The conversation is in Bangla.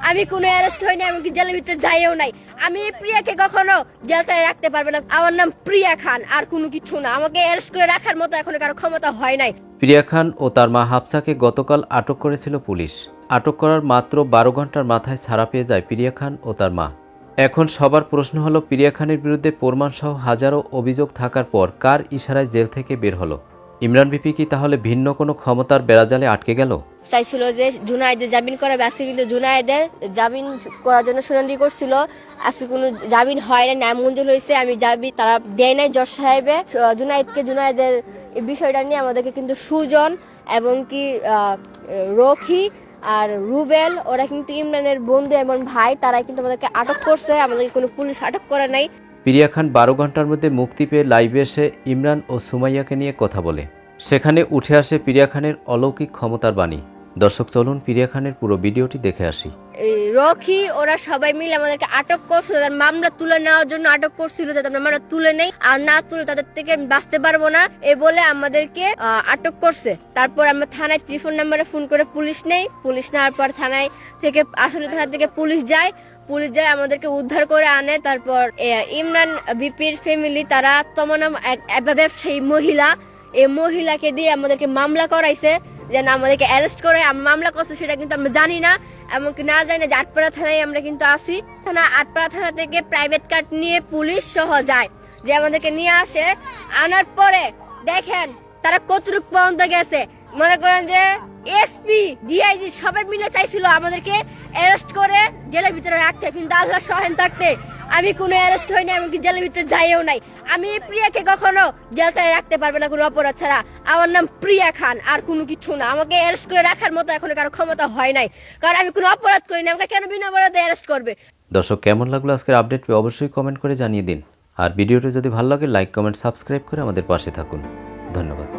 আমি কোনো অ্যারেস্ট হইনি, এমনকি জেলের ভিতরে যাইও নাই। আমি প্রিয়াকে কখনো জেলখানায় রাখতে পারবে না। আমার নাম প্রিয়া খান, আর কোনো কিছু না। আমাকে অ্যারেস্ট করে রাখার মতো এখন কারো ক্ষমতা হয় নাই। প্রিয়া খান ও তার মা হাফসাকে গতকাল আটক করেছিল পুলিশ। আটক করার মাত্র 12 ঘন্টার মাথায় ছাড়া পেয়ে যায় প্রিয়া খান ও তার মা। এখন সবার প্রশ্ন হলো, প্রিয়া খানের বিরুদ্ধে প্রমাণসহ হাজারো অভিযোগ থাকার পর কার ইশারায় জেল থেকে বের হলো? ইমরান বিপি কি তাহলে ভিন্ন কোনো ক্ষমতার বেড়াজালে আটকে গেল? চাইছিল যে জুনায়েদের জামিন করাবে, আজকে কিন্তু জুনায়েদের জামিন করার জন্য শুনানি করছিল। আজকে কোনো জামিন হয় না, নামঞ্জুর হয়েছে। আমি জামিন তারা দেয় নাই জজ সাহেবে জুনায়েদের এই বিষয়টা নিয়ে আমাদেরকে কিন্তু সুজন এবং কি রকি আর রুবেল, ওরা কিন্তু ইমরানের বন্ধু এবং ভাই, তারাই কিন্তু আমাদেরকে আটক করছে। আমাদেরকে কোনো পুলিশ আটক করে নাই। প্রিয়া খান 12 ঘন্টার মধ্যে মুক্তি পেয়ে লাইভে এসে ইমরান ও সুমাইয়াকে নিয়ে কথা বলে। সেখানে উঠে আসে প্রিয়া খানের অলৌকিক ক্ষমতার বাণী। দর্শক চলুন প্রিয়া খানের পুরো ভিডিওটি দেখে আসি। রকি ওরা সবাই মিলে আমাদেরকে আটক করছে, তাদের মামলা তুলে নেওয়ার জন্য আটক করছিল, যাতে আমরা মামলা তুলে নেই, আর না তুলে তাদের থেকে আমি বাঁচতে পারবো না এ বলে আমাদেরকে আটক করছে। তারপর আমরা থানায় টেলিফোন নাম্বারে ফোন করে পুলিশ নেই। পুলিশ নেওয়ার পর থানায় থেকে আসলে থানা থেকে পুলিশ যায় আমাদেরকে উদ্ধার করে আনে। তারপর ইমরান বিপির ফ্যামিলি তারা তমনাম এক ব্যবসায়ী মহিলা, এই মহিলাকে দিয়ে আমাদেরকে মামলা করাইছে, যেন আমাদেরকে অ্যারেস্ট করে মামলা করছে সেটা কিন্তু আমরা জানি না। এমনকি না জানি না যে আটপাড়া থানায় আমরা কিন্তু আসি। আটপাড়া থানা থেকে প্রাইভেট কার নিয়ে পুলিশ সহ যায়, যে আমাদেরকে নিয়ে আসে। আনার পরে দেখেন তারা কতটুকু পর্যন্ত গেছে। মনে করেন যে এসপি ডিআইজি সবাই মিলে চাইছিল আমাদেরকে অ্যারেস্ট করে জেলের ভিতরে রাখতে, কিন্তু আল্লাহ সহায় থাকতে আমি কোনো অ্যারেস্ট হইনি, এমনকি জেলের ভিতরে যাইও নাই। আমি প্রিয়াকে কখনো জেলখানায় রাখতে পারবে না কোনো অপরাধ ছাড়া। আমার নাম প্রিয়া খান, আর কোনো কিছু না। আমাকে অ্যারেস্ট করে রাখার মতো এখন কারো ক্ষমতা হয় নাই, কারণ আমি কোনো অপরাধ করিনি। আমাকে কেন বিনা অপরাধে অ্যারেস্ট করবে? দর্শক কেমন লাগলো আজকের আপডেট পেয়ে অবশ্যই কমেন্ট করে জানিয়ে দিন। আর ভিডিওটি যদি ভালো লাগে লাইক কমেন্ট সাবস্ক্রাইব করে আমাদের পাশে থাকুন। ধন্যবাদ।